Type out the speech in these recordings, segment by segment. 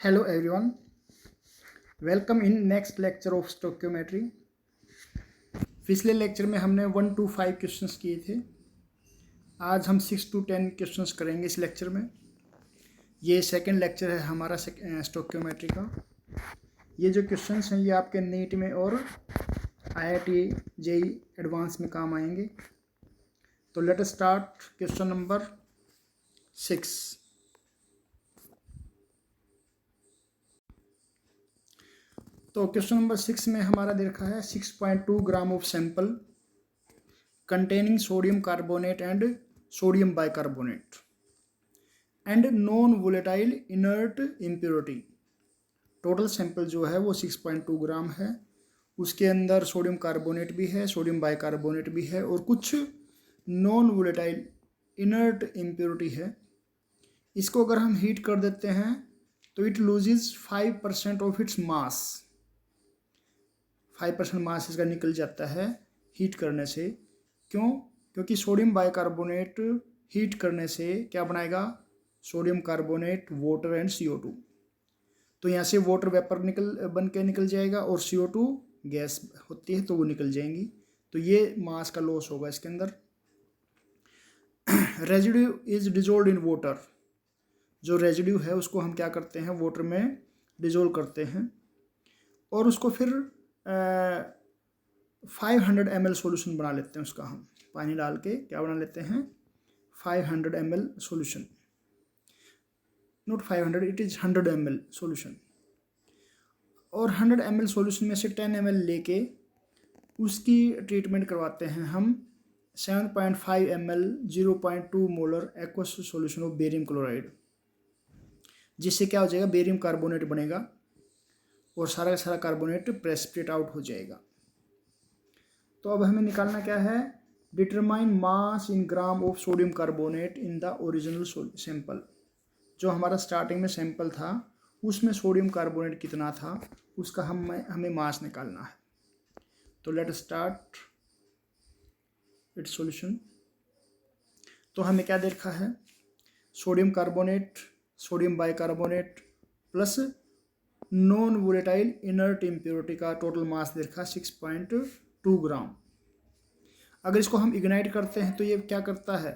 Hello everyone, welcome in next lecture of stoichiometry। पिछले lecture में हमने 1 to 5 क्वेश्चंस किए थे। आज हम 6 to 10 क्वेश्चंस करेंगे इस लेक्चर में। ये सेकंड लेक्चर है हमारा स्टोइकियोमेट्री का। ये जो क्वेश्चंस हैं ये आपके नीट में और IIT JEE एडवांस में काम आएंगे। तो let us start question number 6। तो क्वेश्चन नंबर 6 में हमारा दे रखा है 6.2 gram of sample containing sodium carbonate and sodium bicarbonate and non volatile inert impurity. Total sample जो है वो 6.2 ग्राम है। उसके अंदर सोडियम कार्बोनेट भी है, सोडियम बाइकार्बोनेट भी है और कुछ नॉन वोलेटाइल इनर्ट इम्प्योरिटी है। इसको अगर हम हीट कर देते हैं तो it loses 5% of its mass. 5% मास इसका निकल जाता है हीट करने से। क्यों? क्योंकि सोडियम बाइकार्बोनेट हीट करने से क्या बनाएगा? Sodium carbonate, water and CO2। तो यहाँ से वाटर वेपर बन के निकल जाएगा और CO2 गैस होती है तो वो निकल जाएंगी। तो ये मास का लॉस होगा इसके अंदर। Residue is dissolve in water. जो रेजिड्यू है उसको हम क्या करते हैं? वाटर में डिजोल्व करते हैं और उसको फिर 500 ml सोल्यूशन बना लेते हैं। उसका हम पानी डाल के क्या बना लेते हैं? 500 ml solution, not 500, it is 100 ml solution. और 100 ml सोल्यूशन में से 10 ml लेके उसकी ट्रीटमेंट करवाते हैं हम 7.5 ml 0.2 molar aqueous solution of barium chloride, जिससे क्या हो जाएगा? बेरियम कार्बोनेट बनेगा और सारा का सारा कार्बोनेट प्रेसिपिटेट आउट हो जाएगा। तो अब हमें निकालना क्या है? Determine mass in gram of sodium carbonate in the original sample. जो हमारा स्टार्टिंग में सैंपल था उसमें सोडियम कार्बोनेट कितना था उसका हमें मास निकालना है। तो लेट स्टार्ट इट्स सॉल्यूशन। तो हमें क्या दे रखा है? Sodium carbonate, sodium bicarbonate plus non volatile inert impurity का टोटल मास दे रखा 6.2 ग्राम। अगर इसको हम इग्नाइट करते हैं तो ये क्या करता है?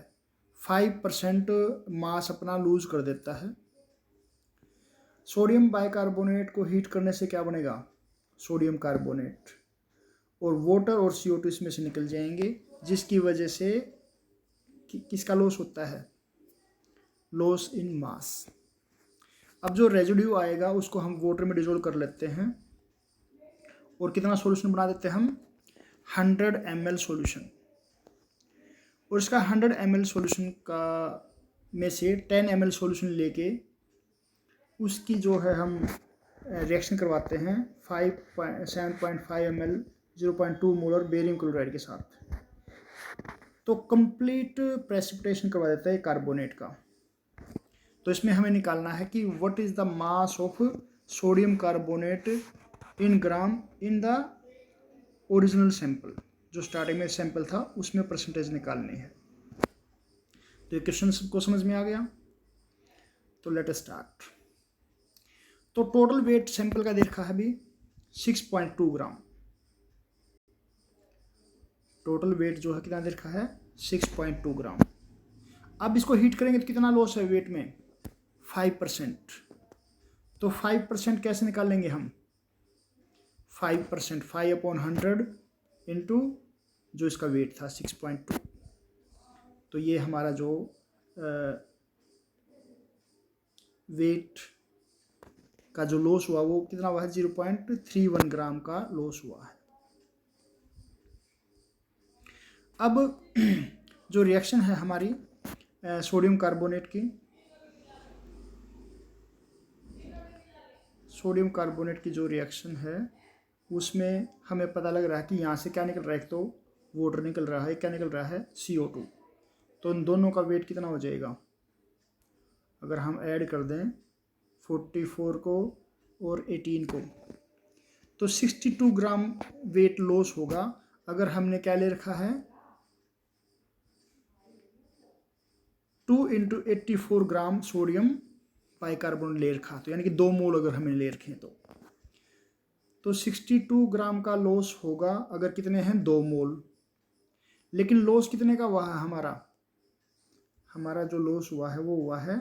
5% मास अपना लूज कर देता है। सोडियम बाइकार्बोनेट को हीट करने से क्या बनेगा? सोडियम कार्बोनेट और वाटर और CO2 इसमें से निकल जाएंगे, जिसकी वजह से किसका लॉस होता है? लॉस इन मास। अब जो रेजिड्यू आएगा उसको हम वाटर में डिजोल्व कर लेते हैं और कितना सॉल्यूशन बना देते हैं हम? 100 ml सॉल्यूशन। और इसका 100 ml सॉल्यूशन का में से 10 ml सॉल्यूशन लेके उसकी जो है हम रिएक्शन करवाते हैं 7.5 ml 0.2 मोलर बेरियम क्लोराइड के साथ। तो कंप्लीट प्रेसिपिटेशन करवा देता है कार्बोनेट का। तो इसमें हमें निकालना है कि what is the mass of sodium carbonate in gram in the original sample. जो स्टार्टिंग में सैंपल था उसमें परसेंटेज निकालनी है। तो ये क्वेश्चन सबको समझ में आ गया। तो लेट अस स्टार्ट। तो टोटल वेट सैंपल का देखा है अभी 6.2 ग्राम। टोटल वेट जो है कितना देखा है? 6.2 ग्राम। अब इसको हीट करेंगे तो कितना लॉस है वेट में? 5%। तो 5% कैसे निकालेंगे हम? 5%, 5/100 इंटू जो इसका वेट था 6.2। तो ये हमारा जो वेट का जो लॉस हुआ वो कितना हुआ है? 0.31 ग्राम का लॉस हुआ है। अब जो रिएक्शन है हमारी सोडियम कार्बोनेट की, सोडियम कार्बोनेट की जो रिएक्शन है उसमें हमें पता लग रहा है कि यहाँ से क्या निकल रहा है? एक तो वाटर निकल रहा है, क्या निकल रहा है? CO2। तो इन दोनों का वेट कितना हो जाएगा? अगर हम ऐड कर दें 44 को और 18 को तो 62 ग्राम वेट लॉस होगा। अगर हमने क्या ले रखा है? 2 × 84 ग्राम सोडियम बाइकार्बोनेट ले रखा, तो यानी कि 2 मोल अगर हमने ले रखे हैं तो 62 ग्राम का लॉस होगा अगर कितने हैं 2 मोल। लेकिन लॉस कितने का हुआ है हमारा जो लॉस हुआ है वो हुआ है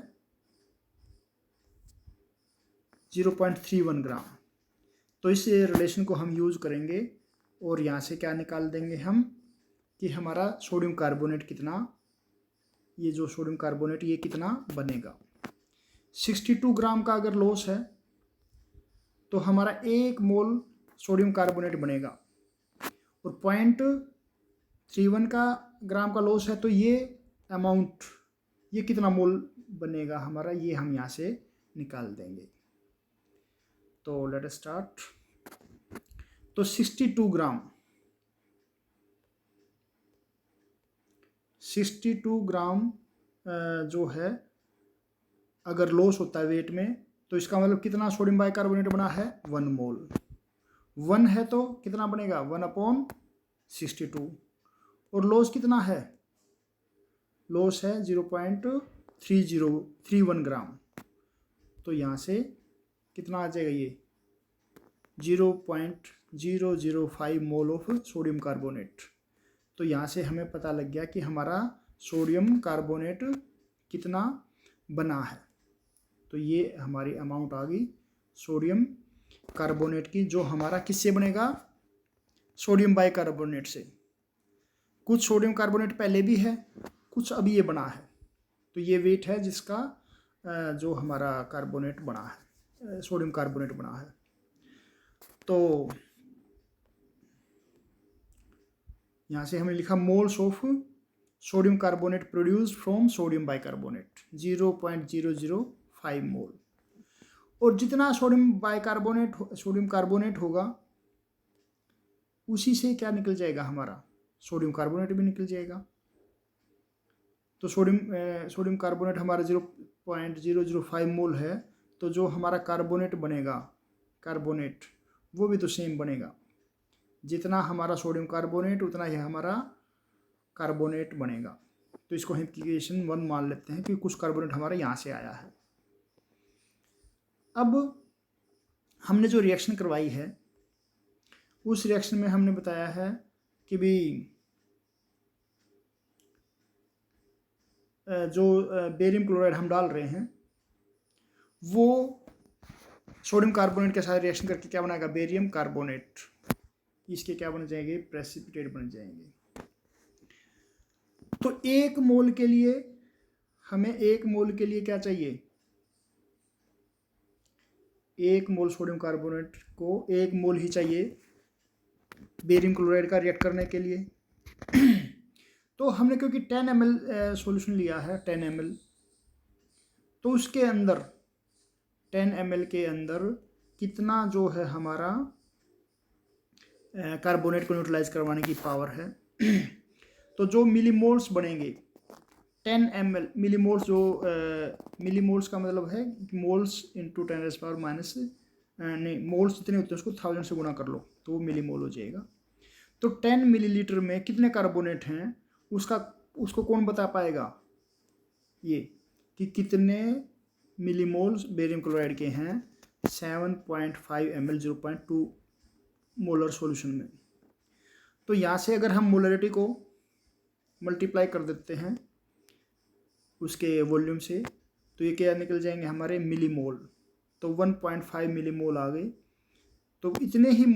0.31 ग्राम। तो इस रिलेशन को हम यूज़ करेंगे और यहाँ से क्या निकाल देंगे हम कि हमारा सोडियम कार्बोनेट कितना, ये जो सोडियम कार्बोनेट ये कितना बनेगा। 62 ग्राम का अगर लॉस है तो हमारा 1 मोल सोडियम कार्बोनेट बनेगा, और 0.31 का ग्राम का लॉस है तो ये अमाउंट, ये कितना मोल बनेगा हमारा, ये हम यहाँ से निकाल देंगे। तो लेट अस स्टार्ट। तो 62 ग्राम जो है अगर लॉस होता है वेट में, तो इसका मतलब कितना सोडियम बाइकार्बोनेट बना है 1 मोल। 1 है तो कितना बनेगा 1/62, और लॉस कितना है, लॉस है 0.3031 ग्राम। तो यहाँ से कितना आ जाएगा, ये 0.005 मोल ऑफ सोडियम कार्बोनेट। तो यहाँ से हमें पता लग गया कि हमारा सोडियम कार्बोनेट कितना बना है। तो ये हमारी अमाउंट आ गई सोडियम कार्बोनेट की, जो हमारा किससे बनेगा, सोडियम बाइकार्बोनेट से। कुछ सोडियम कार्बोनेट पहले भी है, कुछ अभी ये बना है। तो ये वेट है जिसका जो हमारा कार्बोनेट बना है, सोडियम कार्बोनेट बना है। तो यहाँ से हमने लिखा moles of sodium carbonate produced from sodium bicarbonate 0.005 मोल। और जितना सोडियम कार्बोनेट होगा उसी से क्या निकल जाएगा, हमारा सोडियम कार्बोनेट भी निकल जाएगा। तो सोडियम कार्बोनेट हमारा 0.005 मोल है, तो जो हमारा कार्बोनेट बनेगा, कार्बोनेट वो भी तो सेम बनेगा। जितना हमारा सोडियम कार्बोनेट उतना ही हमारा कार्बोनेट बनेगा। तो इसको हम इक्वेशन 1 मान लेते हैं कि कुछ कार्बोनेट हमारा यहाँ से आया है। अब हमने जो रिएक्शन करवाई है उस रिएक्शन में हमने बताया है कि भी जो बेरियम क्लोराइड हम डाल रहे हैं वो सोडियम कार्बोनेट के साथ रिएक्शन करके क्या बनाएगा, बेरियम कार्बोनेट। इसके क्या बन जाएंगे, प्रेसिपिटेट बन जाएंगे। तो 1 मोल के लिए हमें 1 मोल के लिए क्या चाहिए, 1 मोल सोडियम कार्बोनेट को 1 मोल ही चाहिए बेरियम क्लोराइड का रिएक्ट करने के लिए। तो हमने क्योंकि 10 ml सॉल्यूशन लिया है 10 ml, तो उसके अंदर 10 ml के अंदर कितना जो है हमारा कार्बोनेट को न्यूट्रलाइज करवाने की पावर है। तो जो मिलीमोल्स बनेंगे 10 ml, मिलीमोल्स जो मिलीमोल्स का मतलब है मोल्स इंटू 10⁻⁻, नहीं मोल्स जितने होते हैं उसको 1000 से गुना कर लो तो वो मिलीमोल हो जाएगा। तो 10 मिलीलीटर में कितने कार्बोनेट हैं उसको कौन बता पाएगा, ये कि कितने मिलीमोल्स बेरियम क्लोराइड के हैं 7.5 ml 0.2 मोलर सॉल्यूशन में। तो यहाँ से अगर हम मोलरिटी को मल्टीप्लाई कर देते हैं उसके वॉल्यूम से, तो ये क्या निकल जाएंगे हमारे मिलीमोल। तो 1.5 मिलीमोल आ गए। तो इतने ही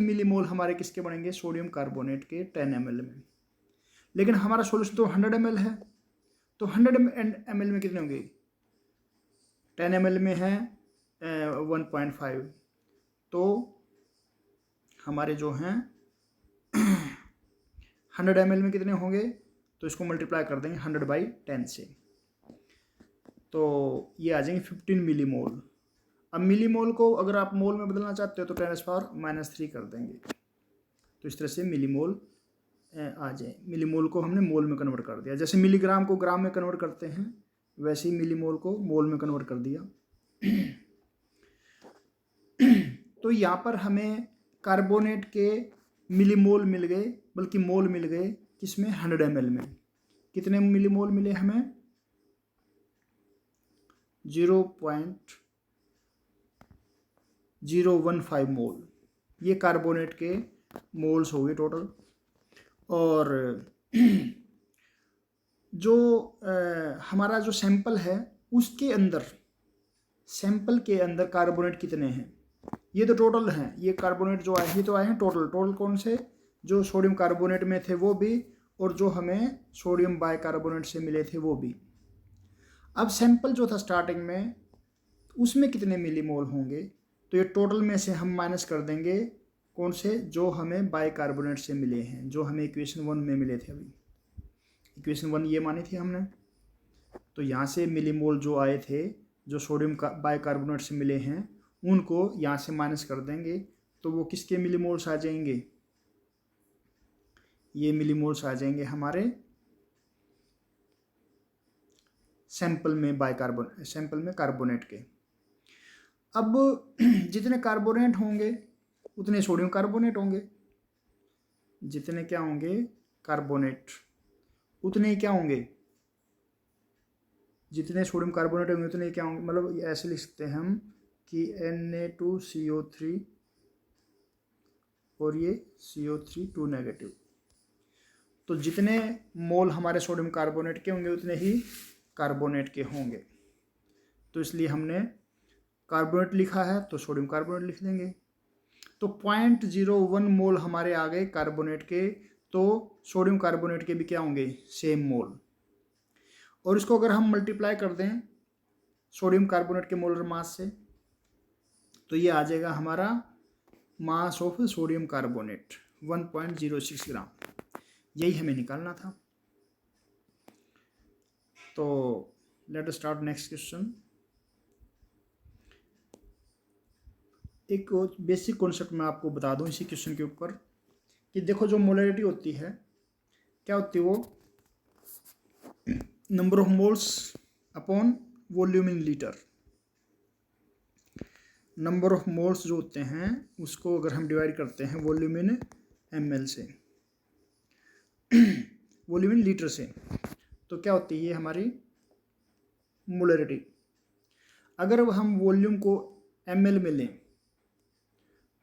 मिलीमोल हमारे किसके बनेंगे, सोडियम कार्बोनेट के 10 ml में। लेकिन हमारा सॉल्यूशन तो 100 ml है, तो 100 ml में कितने होंगे, 10 ml में है 1.5, तो हमारे जो हैं 100 ml में कितने होंगे, तो इसको मल्टीप्लाई कर देंगे 100/10 से, तो ये आ जाएंगे 15 मिलीमोल। अब मिलीमोल को अगर आप मोल में बदलना चाहते हो तो 10⁻³ कर देंगे। तो इस तरह से मिलीमोल आ जाए। मिलीमोल को हमने मोल में कन्वर्ट कर दिया, जैसे मिलीग्राम को ग्राम में कन्वर्ट करते हैं वैसे ही मिलीमोल को मोल में कन्वर्ट कर दिया। तो यहाँ पर हमें कार्बोनेट के मिलीमोल मिल गए, बल्कि मोल मिल गए किसमें, 100 ml में। कितने मिलीमोल मिले हमें, 0.015 मोल, ये कार्बोनेट के मोल्स हो गए टोटल। और जो हमारा जो सैंपल है उसके अंदर, सैंपल के अंदर कार्बोनेट कितने हैं, ये तो टोटल हैं। ये कार्बोनेट जो आए, ये तो आए हैं टोटल। टोटल कौन से, जो सोडियम कार्बोनेट में थे वो भी, और जो हमें सोडियम बाइकार्बोनेट से मिले थे वो भी। अब सैंपल जो था स्टार्टिंग में, उसमें कितने मिलीमोल होंगे, तो ये टोटल में से हम माइनस कर देंगे कौन से, जो हमें बाइकार्बोनेट से मिले हैं, जो हमें इक्वेशन 1 में मिले थे। अभी इक्वेशन 1 ये मानी थी हमने, तो यहाँ से मिलीमोल जो आए थे, जो सोडियम बाइकार्बोनेट से मिले हैं, उनको यहाँ से माइनस कर देंगे, तो वो किसके मिलीमोल्स आ जाएंगे, ये मिलीमोल्स आ जाएंगे हमारे सैंपल में सैंपल में कार्बोनेट के। अब जितने कार्बोनेट होंगे उतने सोडियम कार्बोनेट होंगे, जितने क्या होंगे कार्बोनेट, उतने क्या होंगे, जितने सोडियम कार्बोनेट होंगे उतने क्या होंगे, मतलब ऐसे लिख सकते हैं हम कि Na2CO3 और ये CO3 2 नेगेटिव। तो जितने मोल हमारे सोडियम कार्बोनेट के होंगे उतने ही कार्बोनेट के होंगे। तो इसलिए हमने कार्बोनेट लिखा है तो सोडियम कार्बोनेट लिख देंगे। तो 0.01 मोल हमारे आ गए कार्बोनेट के, तो सोडियम कार्बोनेट के भी क्या होंगे, सेम मोल। और इसको अगर हम मल्टीप्लाई कर दें सोडियम कार्बोनेट के मोलर मास से, तो ये आ जाएगा हमारा मास ऑफ सोडियम कार्बोनेट 1.06 ग्राम। यही हमें निकालना था। तो let us start next question. एक बेसिक कॉन्सेप्ट मैं आपको बता दूं इसी क्वेश्चन के ऊपर, कि देखो जो मोलरिटी होती है क्या होती है, वो number of moles upon volume in litre. Number of moles जो होते हैं उसको अगर हम डिवाइड करते हैं वॉल्यूम इन ml से, वॉल्यूम इन लीटर से, तो क्या होती है ये हमारी मोलरिटी। अगर हम वॉल्यूम को ml में लें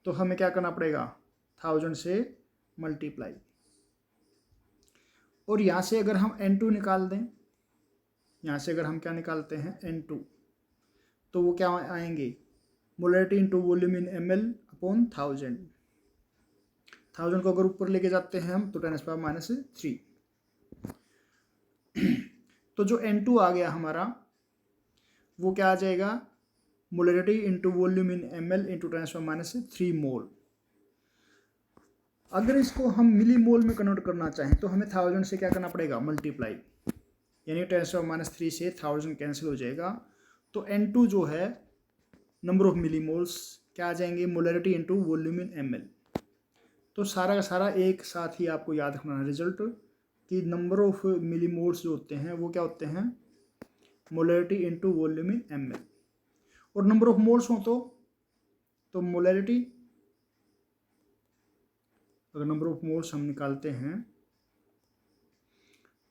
तो हमें क्या करना पड़ेगा, 1000 से मल्टीप्लाई। और यहाँ से अगर हम N2 निकाल दें, यहाँ से अगर हम क्या निकालते हैं N2, तो वो क्या आएंगे, मोलरिटी इंटू वॉल्यूम इन ml अपॉन 1000। 1000 को अगर ऊपर लेके जाते हैं हम तो 10⁻³ तो जो N2 आ गया हमारा वो क्या आ जाएगा, मोलरिटी इंटू वॉल्यूम इन ml इंटू 10⁻³ मोल। अगर इसको हम मिली मोल में कन्वर्ट करना चाहें तो हमें 1000 से क्या करना पड़ेगा, मल्टीप्लाई, यानी 10⁻³ से 1000 कैंसिल हो जाएगा। तो N2 जो है नंबर ऑफ मिली मोल्स क्या आ जाएंगे, मोलरिटी इंटू वॉल्यूम इन ml। तो सारा का सारा एक साथ ही आपको याद रखना है रिजल्ट, कि नंबर ऑफ मिली मोल्स जो होते हैं वो क्या होते हैं, मोलरिटी इंटू वॉल्यूम इन ml। और नंबर ऑफ मोल्स हो तो मोलरिटी, अगर नंबर ऑफ मोल्स हम निकालते हैं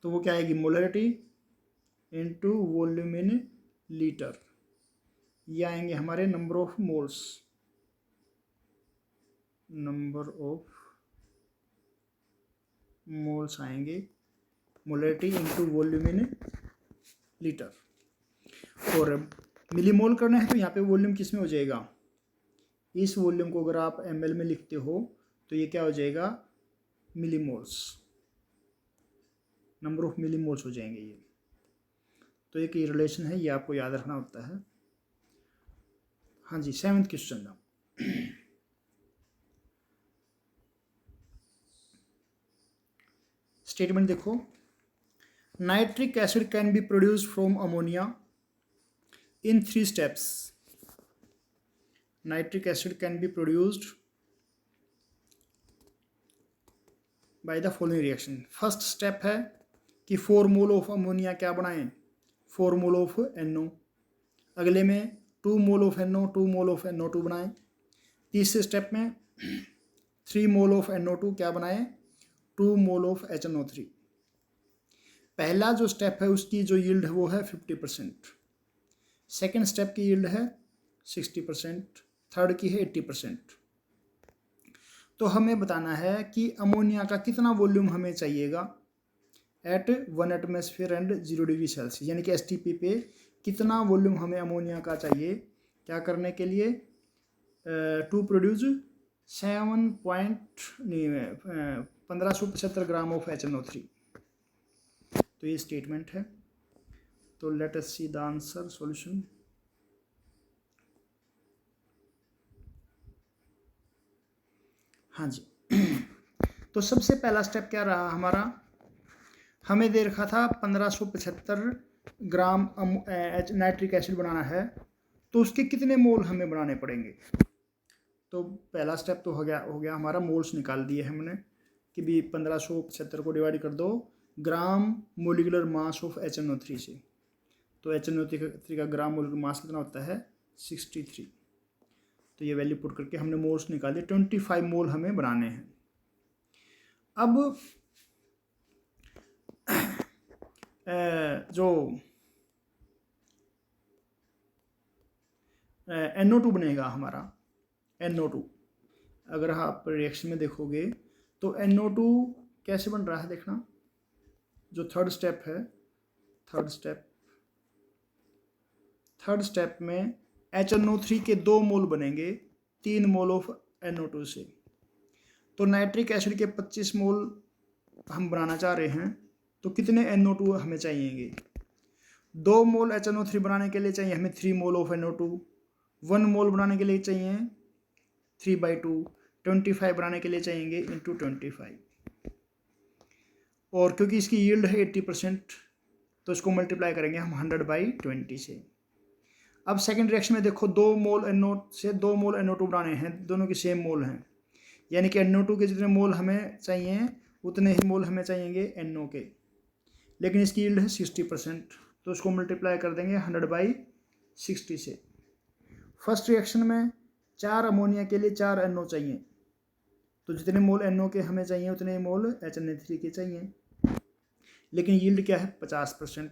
तो वो क्या आएगी, molarity into volume in litre, ये आएंगे हमारे number of moles, number of moles आएंगे, molarity into volume in litre. और मिलीमोल करना है तो यहाँ पे वॉल्यूम किस में हो जाएगा, इस वॉल्यूम को अगर आप ml में लिखते हो तो ये क्या हो जाएगा, मिलीमोल्स, नंबर ऑफ मिलीमोल्स हो जाएंगे ये। तो एक ये रिलेशन है, ये आपको याद रखना होता है। हाँ जी, 7th क्वेश्चन ना, स्टेटमेंट देखो, nitric acid can be produced from ammonia in 3 steps. Nitric acid can be produced by the following reaction. First step है कि 4 मोल ऑफ अमोनिया क्या बनाएं, 4 मोल ऑफ NO। अगले में 2 mole of NO, 2 mole of NO2 बनाएं। तीसरे step में 3 mole of NO2 क्या बनाएं, 2 मोल ऑफ HNO3। पहला जो स्टेप है उसकी जो यील्ड है वो है 50%, सेकेंड स्टेप की यील्ड है 60%, थर्ड की है 80%। तो हमें बताना है कि अमोनिया का कितना वॉल्यूम हमें चाहिएगा at 1 atmosphere and 0 degree Celsius, यानी कि एसटीपी पे कितना वॉल्यूम हमें अमोनिया का चाहिए क्या करने के लिए, to produce 1575 gram of HNO3। तो ये स्टेटमेंट है। तो let us see the answer solution. हाँ जी तो सबसे पहला स्टेप क्या रहा हमारा, हमें दे रखा था 1575 ग्राम नाइट्रिक एसिड बनाना है, तो उसके कितने मोल हमें बनाने पड़ेंगे। तो पहला स्टेप तो हो गया हमारा, मोल्स निकाल दिए हमने कि भी 1575 को डिवाइड कर दो gram molecular mass of HNO3 से। तो HNO3 का ग्राम मोलिकुलर मास कितना होता है 63। तो ये वैल्यू पुट करके हमने मोल्स निकाले, 25 मोल हमें बनाने हैं। अब जो NO2 बनेगा हमारा, NO2 अगर आप रिएक्शन में देखोगे तो NO2 कैसे बन रहा है देखना। जो थर्ड स्टेप है, थर्ड स्टेप में HNO3 के 2 मोल बनेंगे 3 मोल ऑफ NO2 से। तो नाइट्रिक एसिड के 25 मोल हम बनाना चाह रहे हैं, तो कितने NO2 हमें चाहिएंगे। 2 मोल HNO3 बनाने के लिए चाहिए हमें 3 मोल ऑफ NO2, 1 मोल बनाने के लिए चाहिए 3/2, 25 बनाने के लिए चाहिए इंटू 25। और क्योंकि इसकी यील्ड है 80%, तो इसको मल्टीप्लाई करेंगे हम 100/20 से। अब सेकंड रिएक्शन में देखो 2 मोल NO से 2 मोल NO2 बनाने हैं, दोनों की सेम मोल हैं, यानी कि NO2 के जितने मोल हमें चाहिए उतने ही मोल हमें चाहिएंगे NO के, लेकिन इसकी यील्ड है 60%, तो उसको मल्टीप्लाई कर देंगे 100/60 से। फर्स्ट रिएक्शन में 4 अमोनिया के लिए 4 NO चाहिए, तो जितने मोल NO के हमें चाहिए उतने मोल HNO3 के चाहिए, लेकिन यील्ड क्या है 50%,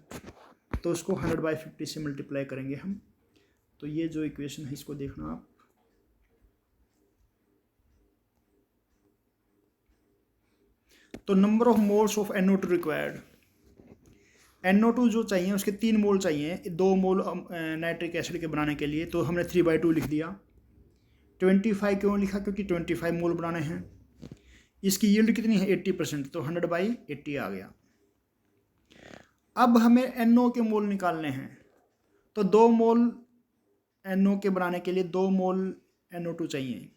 तो उसको 100/50 से मल्टीप्लाई करेंगे हम। तो ये जो इक्वेशन है इसको देखना आप। तो number of moles of NO2 required, NO2 जो चाहिए उसके 3 मोल चाहिए, 2 मोल नाइट्रिक एसिड के बनाने के लिए, तो हमने 3/2 लिख दिया। 25 क्यों लिखा, क्योंकि 25 मोल बनाने हैं। इसकी यील्ड कितनी है 80%, तो 100/80 आ गया। अब हमें NO के मोल निकालने हैं, तो 2 मोल NO के बनाने के लिए 2 मोल NO2 चाहिए,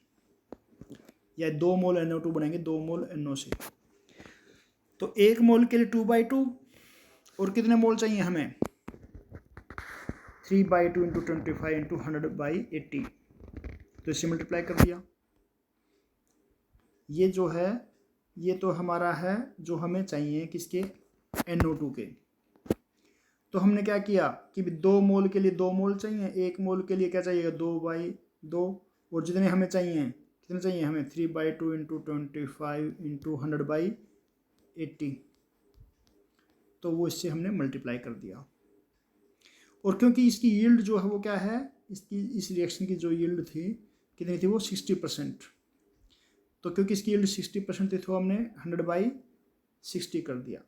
या 2 मोल NO2 बनेंगे 2 मोल NO से। तो 1 मोल के लिए 2/2, और कितने मोल चाहिए हमें 3/2 इंटू 25 इंटू 100/80, तो इससे मल्टीप्लाई कर दिया। ये जो है ये तो हमारा है जो हमें चाहिए किसके NO2 के। तो हमने क्या किया कि 2 मोल के लिए 2 मोल चाहिए, 1 मोल के लिए क्या चाहिए 2/2, और जितने हमें चाहिए कितने चाहिए हमें 3/2 इंटू 25 इंटू 100/80, तो वो इससे हमने मल्टीप्लाई कर दिया। और क्योंकि इसकी यील्ड जो है वो क्या है, इसकी इस रिएक्शन की जो यील्ड थी कितनी थी वो 60%, तो क्योंकि इसकी यील्ड 60% थी तो हमने 100/60 कर दिया।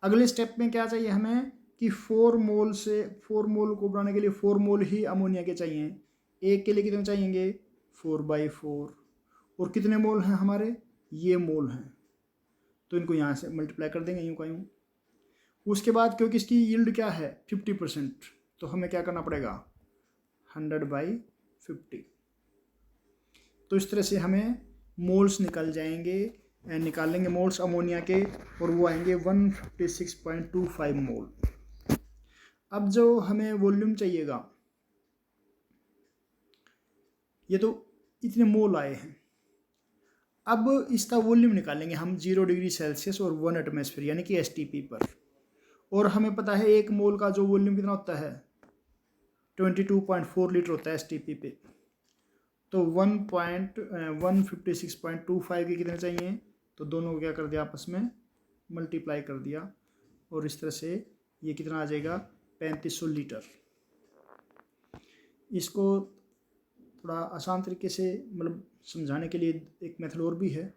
अगले स्टेप में क्या चाहिए हमें कि 4 मोल को बनाने के लिए 4 मोल ही अमोनिया के चाहिए। एक के लिए कितने चाहिएंगे 4/4, और कितने मोल हैं हमारे ये मोल हैं, तो इनको यहाँ से मल्टीप्लाई कर देंगे यूँ का यूँ। उसके बाद क्योंकि इसकी यील्ड क्या है 50%, तो हमें क्या करना पड़ेगा 100/50। तो इस तरह से हमें मोल्स निकाल लेंगे मोल्स अमोनिया के, और वो आएंगे 156.25 मोल। अब जो हमें वॉल्यूम चाहिएगा, ये तो इतने मोल आए हैं, अब इसका वॉल्यूम निकालेंगे हम 0 डिग्री सेल्सियस और 1 एटमॉस्फेयर यानी कि STP पर। और हमें पता है 1 मोल का जो वॉल्यूम कितना होता है 22.4 लीटर होता है STP पे। तो 156.25 के कितने चाहिए, तो दोनों को क्या कर दिया आपस में मल्टीप्लाई कर दिया, और इस तरह से ये कितना आ जाएगा 3500 लीटर। इसको थोड़ा आसान तरीके से मतलब समझाने के लिए एक मेथड और भी है।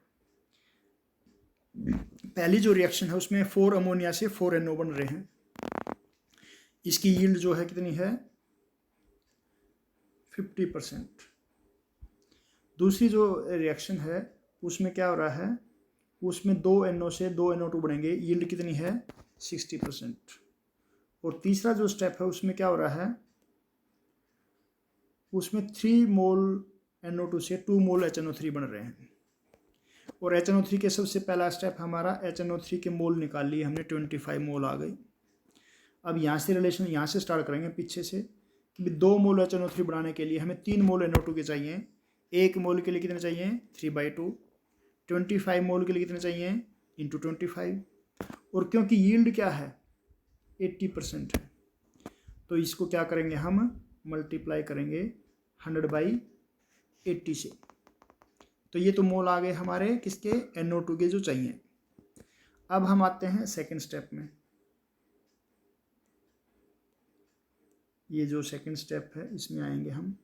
पहली जो रिएक्शन है उसमें 4 अमोनिया से 4 NO बन रहे हैं। इसकी यील्ड जो है कितनी है 50%। दूसरी जो रिएक्शन है उसमें क्या हो रहा है, उसमें 2 NO से 2 NO2 बनेंगे, यील्ड कितनी है 60%। और तीसरा जो स्टेप है उसमें क्या हो रहा है, उसमें 3 मोल NO2 से 2 मोल HNO3 बन रहे हैं। और HNO3 के सबसे पहला स्टेप हमारा HNO3 के मोल निकाल लिए हमने, 25 मोल आ गई। अब यहाँ से रिलेशन यहाँ से स्टार्ट करेंगे पीछे से कि 2 मोल HNO3 बनाने के लिए हमें 3 मोल NO2 के चाहिए। 1 मोल के लिए कितने चाहिए 3/2। 25 मोल के लिए कितने चाहिए इंटू 25। और क्योंकि यील्ड क्या है 80% है, तो इसको क्या करेंगे हम मल्टीप्लाई करेंगे 100/80 से। तो ये तो मोल आ गए हमारे किसके NO2 के जो चाहिए। अब हम आते हैं सेकंड स्टेप में। ये जो सेकंड स्टेप है इसमें आएंगे हम।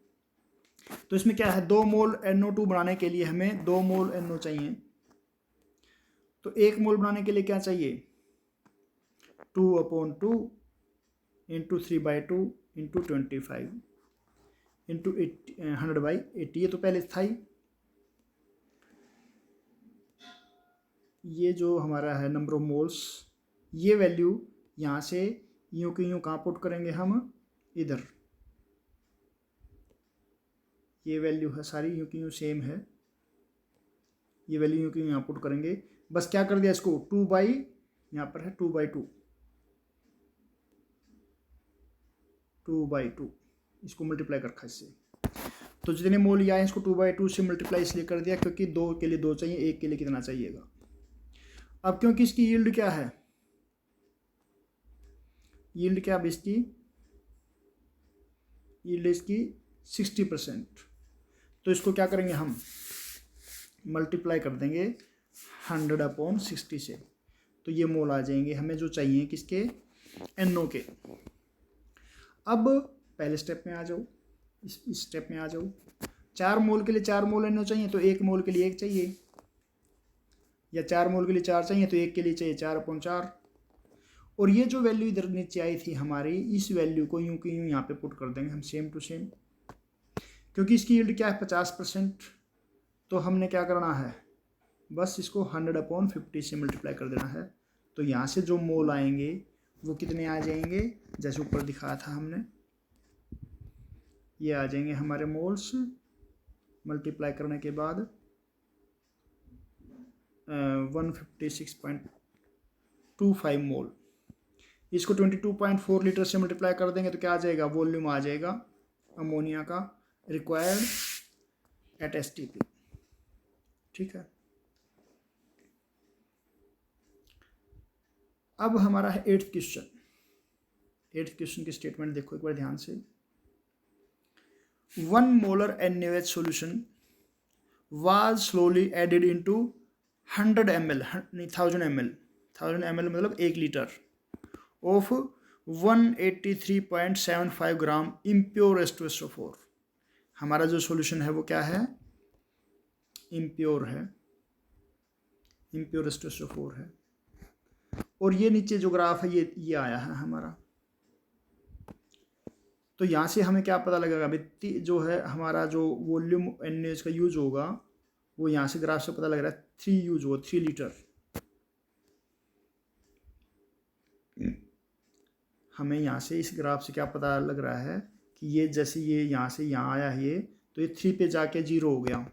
तो इसमें क्या है 2 मोल NO2 बनाने के लिए हमें 2 मोल NO चाहिए। तो 1 मोल बनाने के लिए क्या चाहिए 2/2 इंटू 3/2 इंटू 25 इंटू 100/80। ये तो पहले था ही। ये जो हमारा है नंबर ऑफ मोल्स, ये वैल्यू यहाँ से यूँ की यूँ कहाँ पुट करेंगे हम इधर। ये वैल्यू है सारी यूँ की यूँ सेम है, ये वैल्यू यूँ की यूँ यहाँ पुट करेंगे। बस क्या कर दिया इसको 2 बाई यहाँ पर है 2/2 2/2 इसको मल्टीप्लाई कर रखा इससे। तो जितने मोल ये आए इसको 2/2 से मल्टीप्लाई इसलिए कर दिया क्योंकि 2 के लिए 2 चाहिए, 1 के लिए कितना चाहिएगा। अब क्योंकि इसकी यील्ड क्या है, यील्ड क्या अब इसकी यील्ड इसकी 60%। तो इसको क्या करेंगे हम मल्टीप्लाई कर देंगे 100/60 से। तो ये मोल आ जाएंगे हमें जो चाहिए किसके NO के। अब पहले स्टेप में आ जाओ, इस स्टेप में आ जाओ। 4 मोल के लिए 4 मोल NO चाहिए तो 1 मोल के लिए 1 चाहिए, या 4 मोल के लिए 4 चाहिए तो 1 के लिए चाहिए 4/4। और ये जो वैल्यू इधर नीचे आई थी हमारी, इस वैल्यू को यूँ की यूँ यहाँ पे पुट कर देंगे हम सेम टू सेम। क्योंकि इसकी यील्ड क्या है 50%, तो हमने क्या करना है बस इसको 100/50 से मल्टीप्लाई कर देना है। तो यहाँ से जो मोल आएंगे वो कितने आ जाएंगे जैसे ऊपर दिखाया था हमने, ये आ जाएंगे हमारे मोल्स मल्टीप्लाई करने के बाद 156.25 मोल। इसको 22.4 लीटर से मल्टीप्लाई कर देंगे तो क्या आ जाएगा वॉल्यूम आ जाएगा अमोनिया का रिक्वायर्ड एट STP। ठीक है। अब हमारा है 8th क्वेश्चन। 8th क्वेश्चन की स्टेटमेंट देखो एक बार ध्यान से। 1 molar NaOH solution was slowly added into 100 ml, 1000 ml, 1000 ml मतलब 1 litre of 183.75 gram impure H2SO4। हमारा जो सॉल्यूशन है वो क्या है इम्प्योर है, इम्प्योर H2SO4 है। और ये नीचे जो ग्राफ है ये आया है हमारा। तो यहाँ से हमें क्या पता लगेगा भाई जो है हमारा जो वॉल्यूम NaOH का यूज होगा वो यहाँ से ग्राफ से पता लग रहा है 3 यूज होगा 3 लीटर। हमें यहाँ से इस ग्राफ से क्या पता लग रहा है कि ये जैसे ये यहाँ से यहाँ आया है ये, तो ये 3 पे जाके 0 हो गया,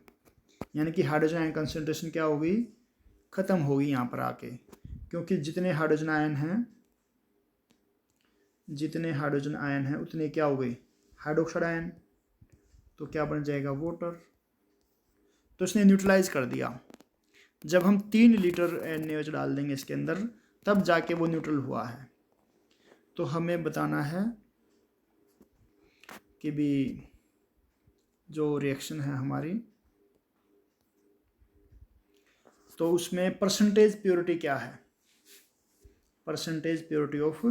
यानी कि हाइड्रोजन आयन कंसंट्रेशन क्या हो गई ख़त्म हो गई यहाँ पर आके। क्योंकि जितने हाइड्रोजन आयन हैं उतने क्या हो गए हाइड्रोक्साइड आयन, तो क्या बन जाएगा वाटर। तो इसने न्यूट्रलाइज कर दिया। जब हम 3 लीटर NaOH डाल देंगे इसके अंदर तब जाके वो न्यूट्रल हुआ है। तो हमें बताना है कि भी जो रिएक्शन है हमारी तो उसमें परसेंटेज प्योरिटी क्या है, percentage purity of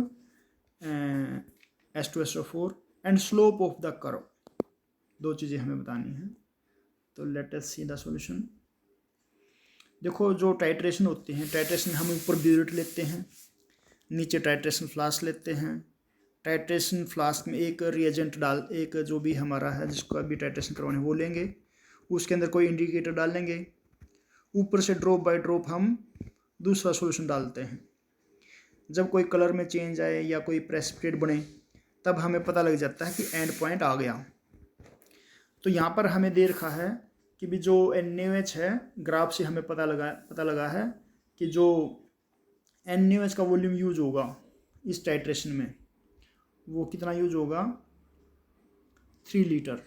H2SO4 and slope of the curve. दो चीज़ें हमें बतानी हैं। तो let us see the solution. देखो जो टाइट्रेशन होती हैं, टाइट्रेशन हम ऊपर ब्यूरेट लेते हैं, नीचे टाइट्रेशन फ्लास्क लेते हैं। टाइट्रेशन फ्लास्क में एक रिएजेंट डाल, एक जो भी हमारा है जिसको अभी टाइट्रेशन करवाने वो लेंगे, उसके अंदर कोई इंडिकेटर डाल लेंगे, ऊपर से ड्रॉप बाय ड्रॉप हम दूसरा सॉल्यूशन डालते हैं। जब कोई कलर में चेंज आए या कोई प्रेसिपिटेट बने तब हमें पता लग जाता है कि एंड पॉइंट आ गया। तो यहाँ पर हमें दे रखा है कि भी जो NaOH है, ग्राफ से हमें पता लगा है कि जो NaOH का वॉल्यूम यूज होगा इस टाइट्रेशन में वो कितना यूज होगा, 3 लीटर।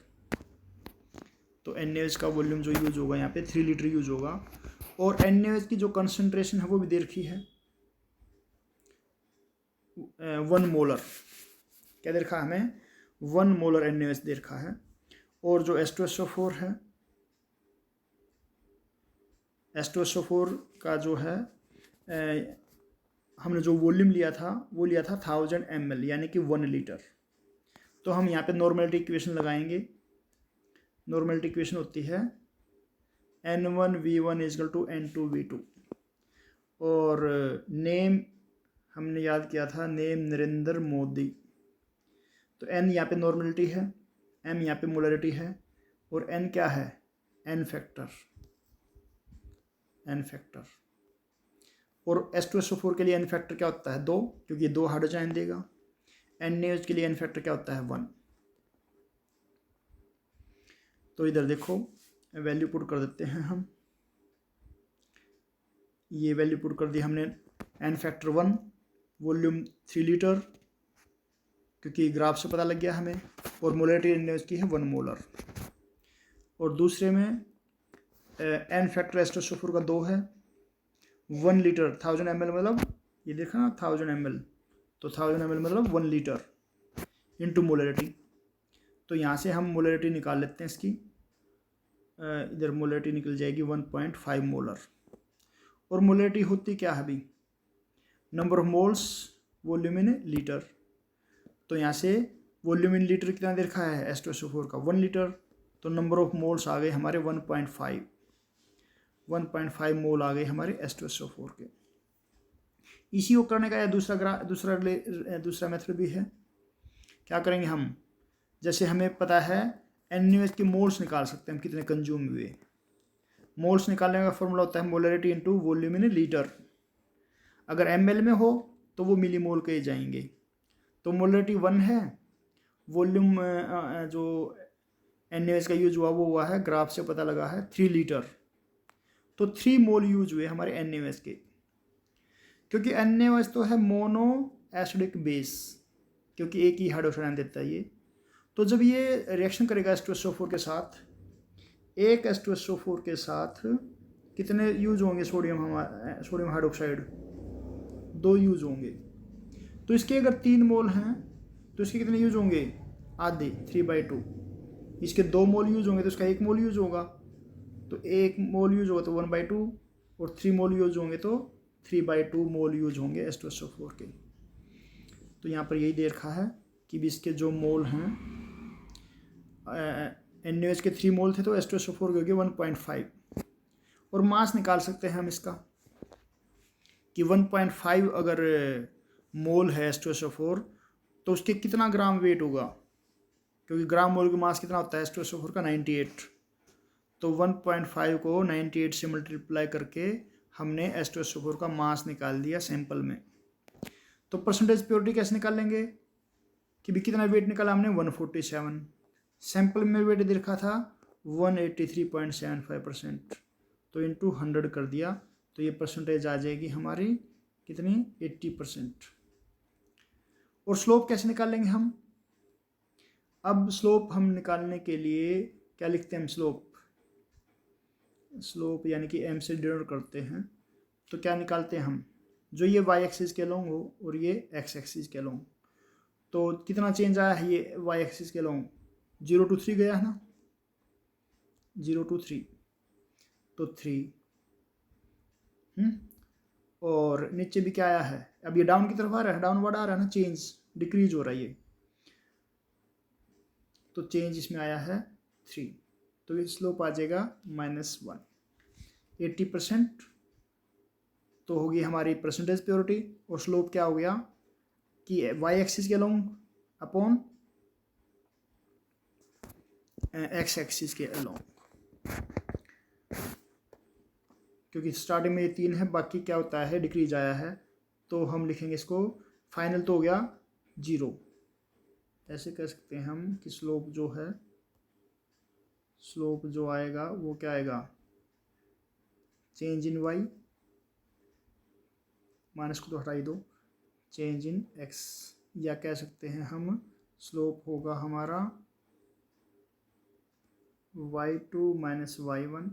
तो NaOH का वॉल्यूम जो यूज होगा यहाँ पे 3 लीटर यूज होगा। और NaOH की जो कंसंट्रेशन है वो भी दे रखी है 1 मोलर। क्या दे रखा है हमें, 1 मोलर NaOH दे रखा है। और जो H2SO4 है, H2SO4 का जो है हमने जो वॉल्यूम लिया था वो लिया था 1000 ml यानी कि 1 लीटर। तो हम यहाँ पे नॉर्मलिटी इक्वेशन लगाएंगे। नॉर्मलिटी इक्वेशन होती है N1V1 = N2V2। और नेम हमने याद किया था, नेम नरेंद्र मोदी। तो N यहाँ पे नॉर्मलिटी है, M यहाँ पे मोलरिटी है, और N क्या है, N फैक्टर। और H2SO4 के लिए N फैक्टर क्या होता है, 2, क्योंकि ये 2 हाइड्रोजन देगा। NaOH के लिए N फैक्टर क्या होता है, 1। तो इधर देखो वैल्यू पुट कर देते हैं हम। ये वैल्यू पुट कर दी हमने, N फैक्टर 1, वॉल्यूम 3 लीटर, क्योंकि ग्राफ से पता लग गया हमें। और मोलरिटी NaOH की है 1 मोलर। और दूसरे में N फैक्टर H2SO4 का 2 है, 1 लीटर 1000 ml, मतलब ये देखा ना 1000 ml, तो 1000 ml मतलब 1 लीटर इंटू मोलरिटी। तो यहाँ से हम मोलरिटी निकाल लेते हैं इसकी। इधर मोलरिटी निकल जाएगी 1.5 मोलर। और मोलरिटी होती क्या है अभी, number of moles volume in litre. तो यहाँ से वॉल्यूम इन लीटर कितना दे रखा है H2SO4 का, 1 लीटर। तो नंबर ऑफ मोल्स आ गए हमारे 1.5 मोल आ गए हमारे H2SO4 के। इसी को करने का या दूसरा मेथड भी है। क्या करेंगे हम, जैसे हमें पता है NaOH के मोल्स निकाल सकते हैं हम कितने कंज्यूम हुए। मोल्स निकालने का फॉर्मूला होता है molarity into volume in litre. अगर ml में हो तो वो मिली मोल के जाएंगे। तो मोलरिटी 1 है, वॉल्यूम जो NaOH का यूज हुआ वो हुआ है, ग्राफ से पता लगा है 3 लीटर। तो 3 मोल यूज हुए हमारे NaOH के, क्योंकि NaOH तो है मोनो एसिडिक बेस, क्योंकि एक ही हाइड्रोजन देता है ये। तो जब ये रिएक्शन करेगा H2SO4 के साथ, एक H2SO4 के साथ कितने यूज होंगे सोडियम हाइड्रोक्साइड, 2 यूज होंगे। तो इसके अगर 3 मोल हैं तो इसके कितने यूज होंगे, आधे, 3/2। इसके 2 मोल यूज होंगे तो इसका 1 मोल यूज होगा। तो 1 मोल यूज होगा तो 1/2, और 3 मोल यूज होंगे तो 3/2 मोल यूज होंगे H2SO4 के। तो यहाँ पर यही दे रखा है कि भी इसके जो मोल हैं, NaOH के 3 मोल थे तो H2SO4 के हो गए 1.5। और मास निकाल सकते हैं हम इसका कि 1.5 अगर मोल है H2SO4 तो उसके कितना ग्राम वेट होगा, क्योंकि ग्राम मोल की मास कितना होता है H2SO4 का, 98। तो 1.5 को 98 से मल्टीप्लाई करके हमने H2SO4 का मास निकाल दिया सैंपल में। तो परसेंटेज प्योरिटी कैसे निकाल लेंगे कि भी कितना वेट निकाला हमने, 147। सैंपल में वेट दे रखा था 183.75%, तो इंटू 100 कर दिया, तो ये परसेंटेज आ जाएगी हमारी कितनी, 80%। और स्लोप कैसे निकाल लेंगे हम, अब स्लोप हम निकालने के लिए क्या लिखते हैं हम, स्लोप यानी कि m से डिनोट करते हैं। तो क्या निकालते हैं हम, जो ये y एक्सिस के लॉन्ग हो और ये x एक्सिस के लॉन्ग, तो कितना चेंज आया है, ये y एक्सिस के लॉन्ग 0 to 3 गया है ना, 0 to 3, तो 3। और नीचे भी क्या आया है, अब ये डाउन की तरफ आ रहा है, डाउनवर्ड आ रहा है ना, चेंज डिक्रीज हो रहा है ये। तो चेंज इसमें आया है 3, तो ये स्लोप आ जाएगा -1। 80% तो होगी हमारी परसेंटेज प्योरिटी, और स्लोप क्या हो गया कि वाई एक्सिस के अलोंग अपॉन एक्स एक्सिस के अलोंग, क्योंकि स्टार्टिंग में ये 3 है, बाकी क्या होता है डिक्रीज आया है, तो हम लिखेंगे इसको फाइनल तो हो गया 0। ऐसे कह सकते हैं हम कि स्लोप जो है, स्लोप जो आएगा वो क्या आएगा, चेंज इन वाई, माइनस को तो हटा ही दो, चेंज इन एक्स, या कह सकते हैं हम स्लोप होगा हमारा y2 minus y1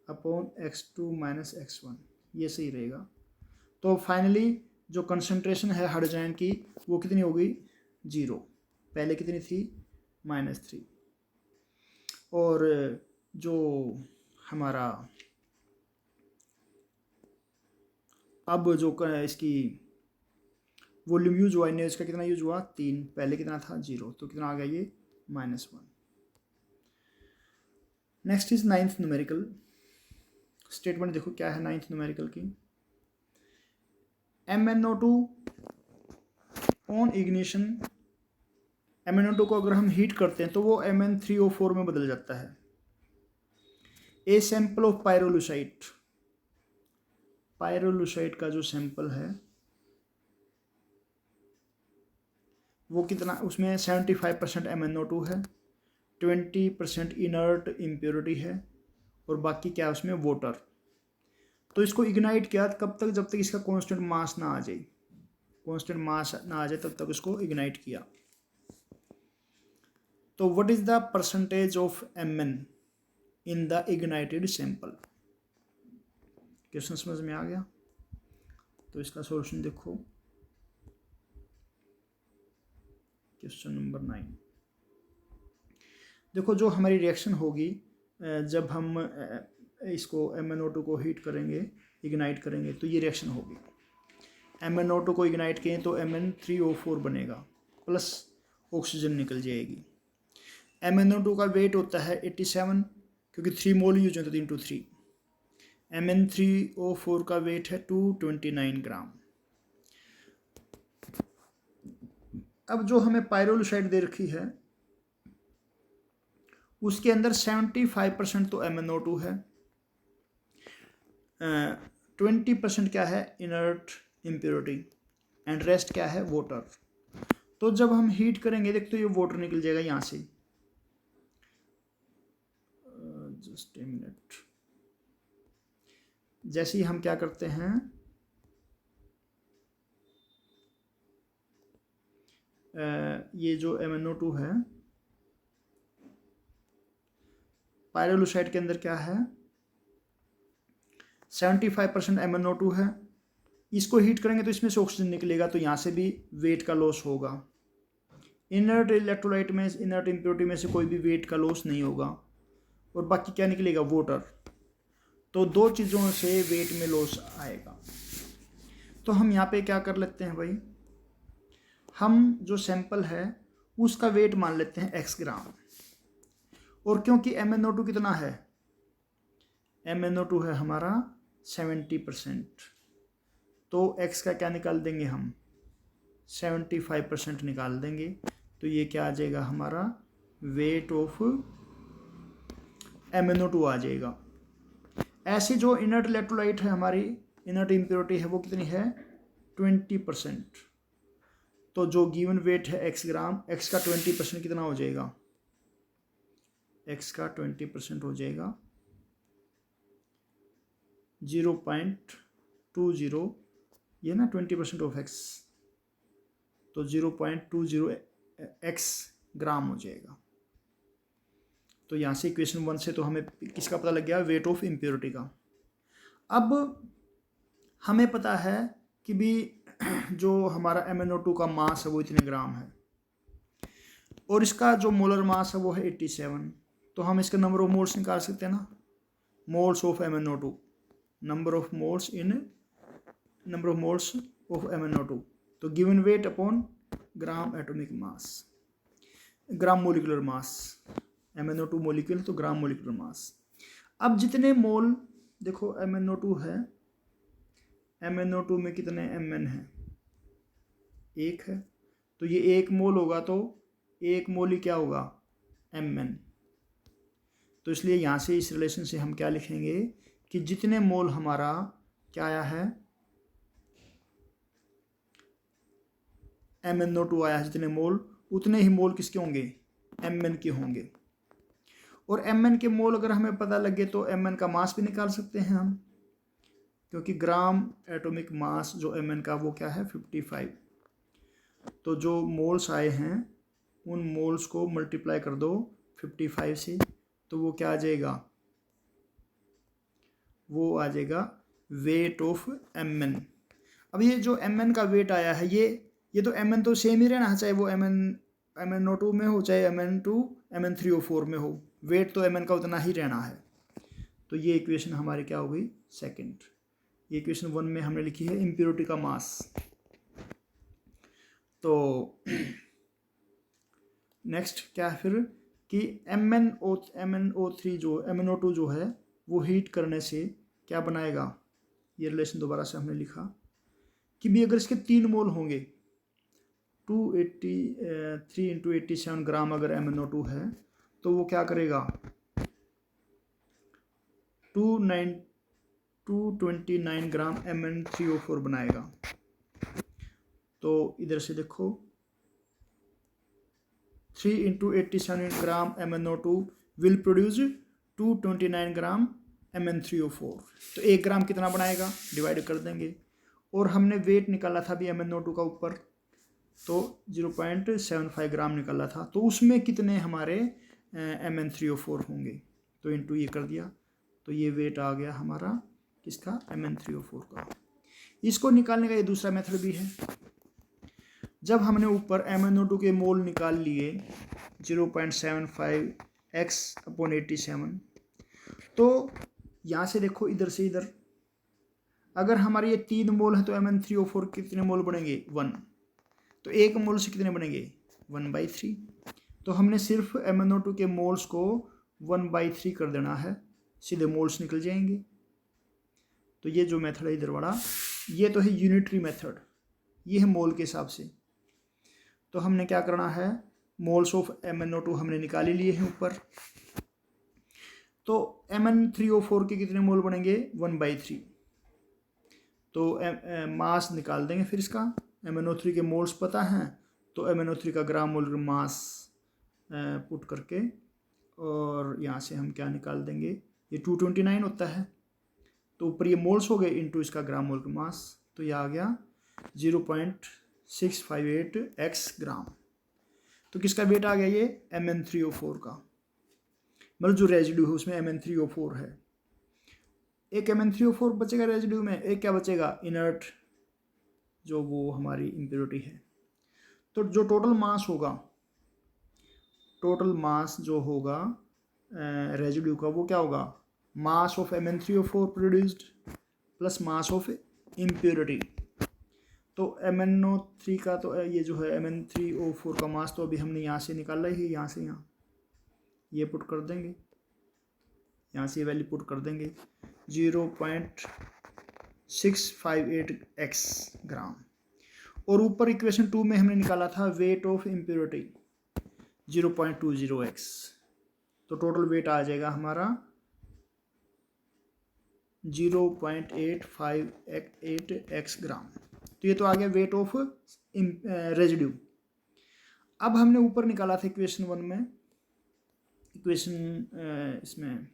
upon x2 minus x1, ये सही रहेगा। तो फाइनली जो कंसंट्रेशन है हाइड्रोजन की वो कितनी होगी 0, पहले कितनी थी -3, और जो हमारा अब जो इसकी वॉल्यूम यूज हुआ इन्हें, इसका कितना यूज हुआ 3, पहले कितना था 0, तो कितना आ गया ये -1। Next is 9th numerical statement, देखो क्या है 9th न्यूमेरिकल की। MnO2 ऑन इग्निशन, MnO2 को अगर हम हीट करते हैं तो वो Mn3O4 में बदल जाता है। A sample of pyrolusite, pyrolusite का जो सैंपल है वो कितना, उसमें 75% MnO2 है, 20% इनर्ट इम्प्योरिटी है, और बाकी क्या है उसमें वाटर। तो इसको इग्नाइट किया कब तक, जब तक इसका कांस्टेंट मास ना आ जाए, कांस्टेंट मास ना आ जाए तब तक इसको इग्नाइट किया। तो what is the percentage of Mn in the ignited sample. Question समझ में आ गया, तो इसका सॉल्यूशन देखो, क्वेश्चन नंबर 9। देखो जो हमारी रिएक्शन होगी जब हम इसको MnO2 को हीट करेंगे, इग्नाइट करेंगे, तो ये रिएक्शन होगी। MnO2 को इग्नाइट किए तो Mn3O4 बनेगा, प्लस ऑक्सीजन निकल जाएगी। MnO2 का वेट होता है 87, क्योंकि 3 मोल यूज होता है 3 Mn3O4 का वेट है 229 ग्राम। अब जो हमें पायरोलुसाइट दे रखी है उसके अंदर 75% तो MnO2 है, 20% क्या है इनर्ट इम्प्योरिटी, एंड रेस्ट क्या है वाटर। तो जब हम हीट करेंगे देख तो ये वाटर निकल जाएगा यहाँ से, जस्ट ए मिनट। जैसे ही हम क्या करते हैं, ये जो MnO2 है पायरोलुसाइट के अंदर क्या है 75% MnO2 है, इसको हीट करेंगे तो इसमें से ऑक्सीजन निकलेगा, तो यहाँ से भी वेट का लॉस होगा। इनर्ट इलेक्ट्रोलाइट में, इनर्ट इम्प्योरिटी में से कोई भी वेट का लॉस नहीं होगा, और बाकी क्या निकलेगा वाटर। तो दो चीज़ों से वेट में लॉस आएगा। तो हम यहाँ पे क्या कर लेते हैं भाई, हम जो सैंपल है उसका वेट मान लेते हैं x ग्राम, और क्योंकि MnO2 कितना है, MnO2 है हमारा 70%, तो x का क्या निकाल देंगे हम 75% निकाल देंगे, तो ये क्या आ जाएगा हमारा वेट ऑफ MnO2 आ जाएगा। ऐसे जो इनर्ट इलेक्ट्रोलाइट है हमारी, इनर्ट इम्प्योरिटी है वो कितनी है 20%, तो जो गिवन वेट है x ग्राम, x का 20% कितना हो जाएगा, x का 20% हो जाएगा 0.20, ये ना 20% ऑफ x, तो 0.20 x ग्राम हो जाएगा। तो यहाँ से इक्वेशन 1 से तो हमें किसका पता लग गया, वेट ऑफ इम्प्योरिटी का। अब हमें पता है कि भी जो हमारा MnO2 का मास है वो इतने ग्राम है, और इसका जो मोलर मास है वो है 87, तो हम इसका नंबर ऑफ मोल्स निकाल सकते हैं ना, moles of MnO2, number of moles of MnO2, तो given weight upon gram atomic mass, gram molecular mass MnO2 molecule तो ग्राम मोलिकुलर मास। अब जितने मोल देखो MnO2 है, MnO2 में कितने Mn है, 1 है, तो ये 1 मोल होगा तो 1 मोल ही क्या होगा, Mn। तो इसलिए यहाँ से इस रिलेशन से हम क्या लिखेंगे कि जितने मोल हमारा क्या आया है, MnO2 आया है जितने मोल, उतने ही मोल किसके होंगे, Mn के होंगे। और Mn के मोल अगर हमें पता लगे तो Mn का मास भी निकाल सकते हैं हम, क्योंकि ग्राम एटॉमिक मास जो Mn का वो क्या है 55। तो जो मोल्स आए हैं उन मोल्स को मल्टीप्लाई कर दो 55 से, तो वो क्या आ जाएगा, वो आ जाएगा वेट ऑफ Mn। अब ये जो Mn का वेट आया है, ये तो Mn तो सेम ही रहना है, चाहे वो MnO2 में हो चाहे Mn2 Mn3O4 में हो, वेट तो Mn का उतना ही रहना है। तो ये इक्वेशन हमारी क्या हो गई, सेकंड। ये इक्वेशन 1 में हमने लिखी है इम्प्योरिटी का मास। तो नेक्स्ट क्या है फिर कि MnO3 जो MnO2 जो है वो हीट करने से क्या बनाएगा, ये रिलेशन दोबारा से हमने लिखा कि भी अगर इसके 3 मोल होंगे, 283 × 87 ग्राम अगर MnO2 है तो वो क्या करेगा, 229 ग्राम Mn3O4 बनाएगा। तो इधर से देखो 3 × 87 ग्राम MnO2 will produce 229 gram Mn3O4। तो 1 ग्राम कितना बनाएगा, डिवाइड कर देंगे। और हमने वेट निकाला था भी MnO2 का ऊपर, तो 0.75 ग्राम निकाला था, तो उसमें कितने हमारे Mn3O4 होंगे, तो इंटू ये कर दिया, तो ये वेट आ गया हमारा किसका, Mn3O4 का। इसको निकालने का ये दूसरा मेथड भी है। जब हमने ऊपर MnO2 के मोल निकाल लिए 0.75 x/87, तो यहाँ से देखो इधर से इधर अगर हमारे ये 3 मोल है तो Mn3O4 कितने मोल बनेंगे, 1। तो 1 मोल से कितने बनेंगे, 1/3। तो हमने सिर्फ MnO2 के मोल्स को 1/3 कर देना है, सीधे मोल्स निकल जाएंगे। तो ये जो मेथड है इधर वाला, ये तो है यूनिटरी मेथड, ये है मोल के हिसाब से। तो हमने क्या करना है, मोल्स ऑफ MnO2 हमने निकाल ही लिए हैं ऊपर, तो Mn3O4 के कितने मोल बनेंगे, 1/3। तो मास निकाल देंगे फिर इसका, MnO3 के मोल्स पता हैं तो MnO3 का ग्राम मोलर मास पुट करके, और यहाँ से हम क्या निकाल देंगे, ये 229 होता है, तो ऊपर ये मोल्स हो गए इंटू इसका ग्राम मोलर मास, तो ये आ गया 0.658 x ग्राम। तो किसका वेट आ गया, ये Mn3O4 का, मतलब जो रेजिड्यू है उसमें Mn3O4 है। एक Mn3O4 बचेगा रेजिड्यू में, एक क्या बचेगा, इनर्ट जो वो हमारी इम्प्योरिटी है। तो जो टोटल मास होगा, टोटल मास जो होगा रेजिड्यू का, वो क्या होगा, mass of Mn3O4 produced plus mass of impurity. तो MnO3 का तो ये जो है Mn3O4 का मास तो अभी हमने यहाँ से निकाला ही है, यहाँ से यहाँ ये पुट कर देंगे, यहाँ से वैल्यू पुट कर देंगे 0.658 x ग्राम। और ऊपर इक्वेशन 2 में हमने निकाला था वेट ऑफ इम्प्योरिटी 0.20 x, तो टोटल वेट आ जाएगा हमारा 0.858 x ग्राम। तो ये तो आ गया वेट ऑफ रेजिड्यू। अब हमने ऊपर निकाला था इक्वेशन 1 में, इक्वेशन इसमें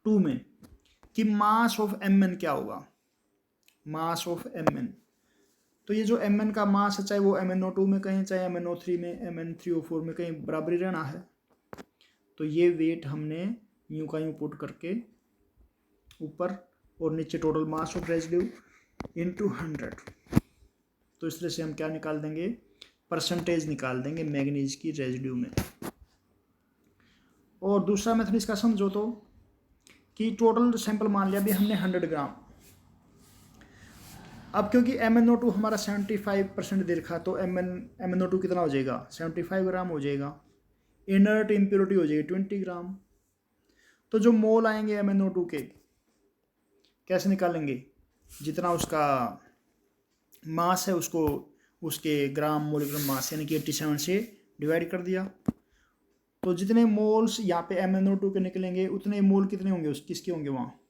2 में, कि मास ऑफ Mn क्या होगा, मास ऑफ Mn। तो ये जो Mn का मास है, चाहे वो MnO2 में कहीं चाहे MnO3 में Mn3O4 में कहीं बराबर ही रहना है। तो ये वेट हमने यूं का यूं पुट करके ऊपर और नीचे total mass of residue into 100। तो इस तरह से हम क्या निकाल देंगे, परसेंटेज निकाल देंगे मैग्नीज की रेजिड्यू में। और दूसरा मेथड इसका समझो तो कि टोटल सैंपल मान लिया भी हमने 100 ग्राम। अब क्योंकि MnO2 हमारा 75% दे रखा, तो MnO2 कितना हो जाएगा, 75 ग्राम हो जाएगा। इनर्ट इम्प्योरिटी हो जाएगी 20 ग्राम। तो जो मोल आएंगे MnO2 के कैसे निकालेंगे, जितना उसका मास है उसको उसके ग्राम मोलिकुलर मास यानी कि 87 से डिवाइड कर दिया। तो जितने मोल्स यहाँ पे MnO2 के निकलेंगे उतने मोल कितने होंगे उस किसके होंगे, वहाँ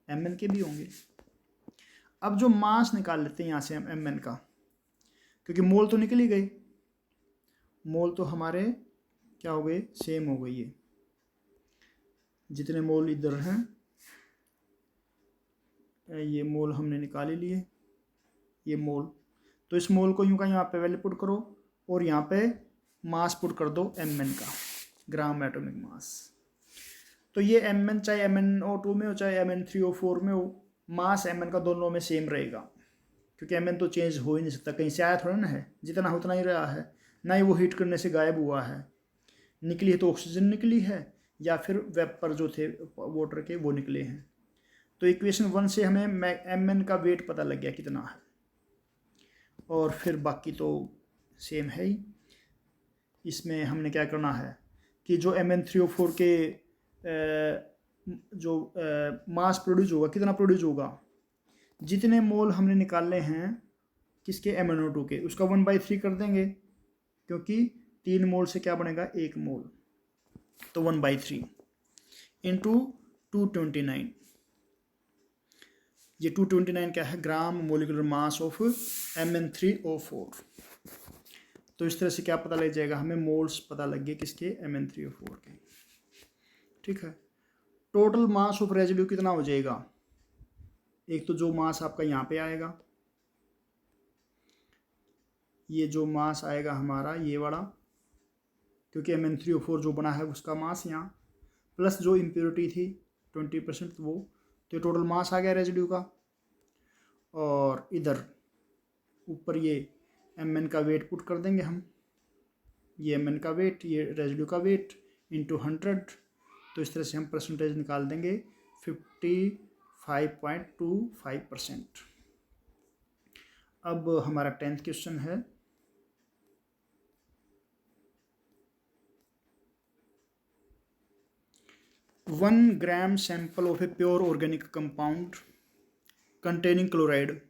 Mn के भी होंगे। अब जो मास निकाल लेते हैं यहाँ से हम Mn का, क्योंकि मोल तो निकल ही गए, मोल तो हमारे क्या हो गए, सेम हो गई है। जितने मोल इधर हैं ये मोल हमने निकाल ही लिए, ये मोल। तो इस मोल को यूँ का यहाँ पे वैल्यू पुट करो और यहाँ पे मास पुट कर दो Mn का, ग्राम एटॉमिक मास। तो ये Mn चाहे MnO2 में हो चाहे Mn3O4 में हो, मास Mn का दोनों में सेम रहेगा, क्योंकि Mn तो चेंज हो ही नहीं सकता, कहीं से आया थोड़ा ना है, जितना है उतना ही रहा है, ना ही वो हीट करने से गायब हुआ है। निकली है तो ऑक्सीजन निकली है या फिर वेपर जो थे वाटर के वो निकले हैं। तो इक्वेशन 1 से हमें Mn का वेट पता लग गया कितना है, और फिर बाकी तो सेम है ही। इसमें हमने क्या करना है कि जो Mn3O4 के जो मास प्रोड्यूस होगा, कितना प्रोड्यूस होगा, जितने मोल हमने निकाले हैं किसके MnO2 के, उसका 1/3 कर देंगे, क्योंकि 3 मोल से क्या बनेगा 1 मोल, तो 1/3 इंटू 229। ये 229 क्या है, gram molecular mass of Mn3O4। तो इस तरह से क्या पता लग जाएगा हमें, मोल्स पता लग गए किसके, Mn3O4 के। ठीक है, टोटल मास ऑफ रेजिड्यू कितना हो जाएगा, एक तो जो मास आपका यहाँ पे आएगा, ये जो मास आएगा हमारा ये वाला, क्योंकि Mn3O4 जो बना है उसका मास यहाँ, प्लस जो इम्प्योरिटी थी 20% वो, तो टोटल मास आ गया रेजिड्यू का। और इधर ऊपर ये Mn का वेट पुट कर देंगे हम, ये Mn का वेट, ये रेजिड्यू का वेट इंटू 100। तो इस तरह से हम परसेंटेज निकाल देंगे 55.25%। अब हमारा 10th क्वेश्चन है, one gram sample of a pure organic compound containing chloride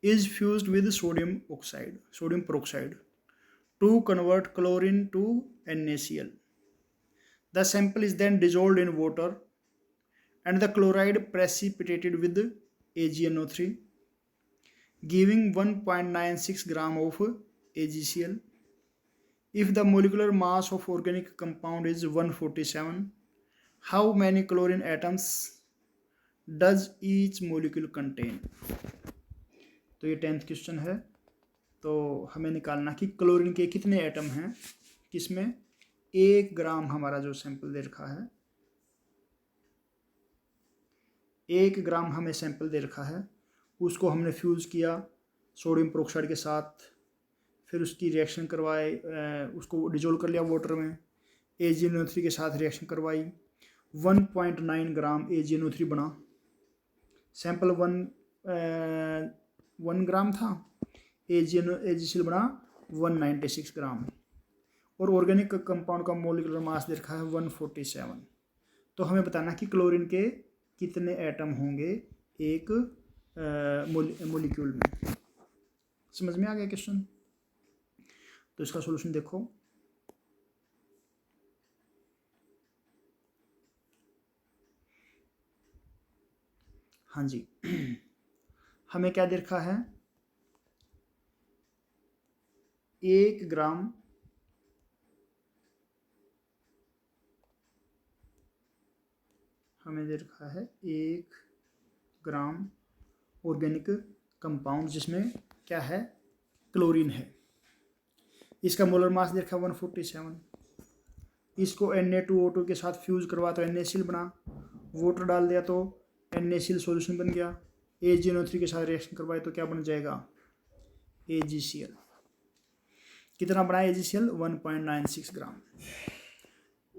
is fused with sodium peroxide to convert chlorine to NaCl. The sample is then dissolved in water and the chloride precipitated with AgNO3, giving 1.96 gram of AgCl. If the molecular mass of organic compound is 147, how many chlorine atoms does each molecule contain? तो ये 10th question है। तो हमें निकालना कि chlorine के कितने atom हैं, किसमें 1 ग्राम हमारा जो सैंपल दे रखा है, 1 ग्राम हमें सैंपल दे रखा है, उसको हमने फ्यूज़ किया सोडियम पेरोक्साइड के साथ, फिर उसकी रिएक्शन करवाए, उसको डिजोल्व कर लिया वाटर में, AgNO3 के साथ रिएक्शन करवाई, 1.9 ग्राम AgNO3 बना। सैंपल 1 ग्राम था, AgCl बना 196 ग्राम, और ऑर्गेनिक कंपाउंड का मोलिकुलर मास दे रखा है 147। तो हमें बताना कि क्लोरीन के कितने एटम होंगे एक मोलिक्यूल में। समझ में आ गया क्वेश्चन? तो इसका सॉल्यूशन देखो, हाँ जी हमें क्या दे रखा है, 1 ग्राम हमें दे रखा है 1 ग्राम ऑर्गेनिक कंपाउंड जिसमें क्या है, क्लोरीन है। इसका मोलर मास दे रखा है 147। इसको Na2O2 के साथ फ्यूज करवा तो NaCl बना, वाटर डाल दिया तो NaCl सॉल्यूशन बन गया, AgNO3 के साथ रिएक्शन करवाए तो क्या बन जाएगा, AgCl। कितना बना AgCl, 1.96 ग्राम।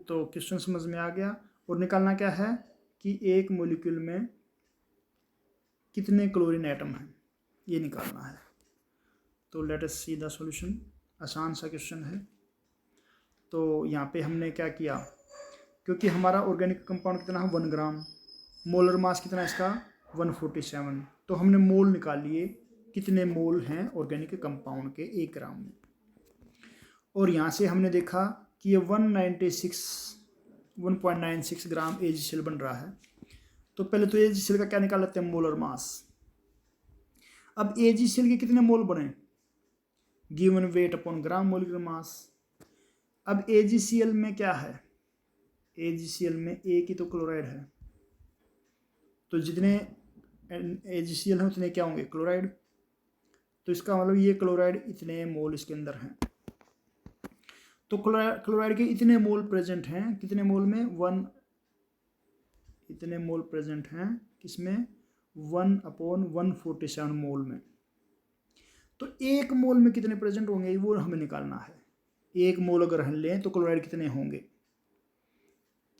तो क्वेश्चन समझ में आ गया। और निकालना क्या है कि एक मॉलिक्यूल में कितने क्लोरीन एटम हैं, ये निकालना है। तो let us see the solution. आसान सा क्वेश्चन है। तो यहाँ पे हमने क्या किया, क्योंकि हमारा ऑर्गेनिक कंपाउंड कितना है 1 ग्राम, मोलर मास कितना है इसका 147, तो हमने मोल निकाल लिए कितने मोल हैं ऑर्गेनिक कंपाउंड के 1 ग्राम में। और यहाँ से हमने देखा कि ये 196 ग्राम AgCl बन रहा है। तो पहले तो AgCl का क्या निकाल लेते हैं, मोलर मास। अब AgCl के कितने मोल बने, given weight upon gram molecular mass. अब AgCl में क्या है, AgCl में एक ही तो क्लोराइड है, तो जितने AgCl हैं उतने क्या होंगे, क्लोराइड। तो इसका मतलब ये क्लोराइड इतने मोल इसके अंदर हैं। तो क्लोराइड के इतने मोल प्रेजेंट हैं, कितने मोल में, 1, इतने मोल प्रेजेंट हैं किसमें, 1/147 मोल में। तो 1 मोल में कितने प्रेजेंट होंगे वो हमें निकालना है। 1 मोल अगर हम लें तो क्लोराइड कितने होंगे,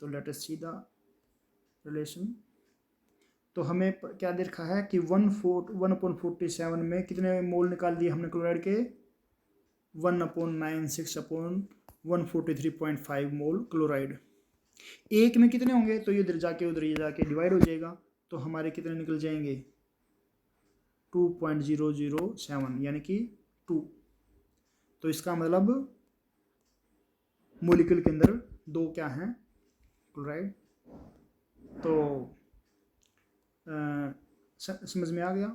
तो let us see the relation. तो हमें क्या दे रखा है कि 1/47 में कितने मोल निकाल दिए हमने क्लोराइड के, 1/96/143.5 मोल क्लोराइड। 1 में कितने होंगे, तो ये इधर जाके डिवाइड हो जाएगा, तो हमारे कितने निकल जाएंगे 2.007 यानी कि 2। तो इसका मतलब मोलिक्यूल के अंदर 2 क्या हैं, क्लोराइड। तो समझ में आ गया।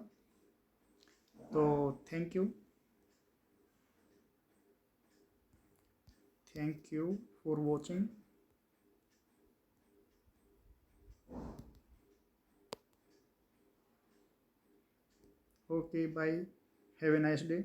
तो thank you for watching. Okay bye, have a nice day.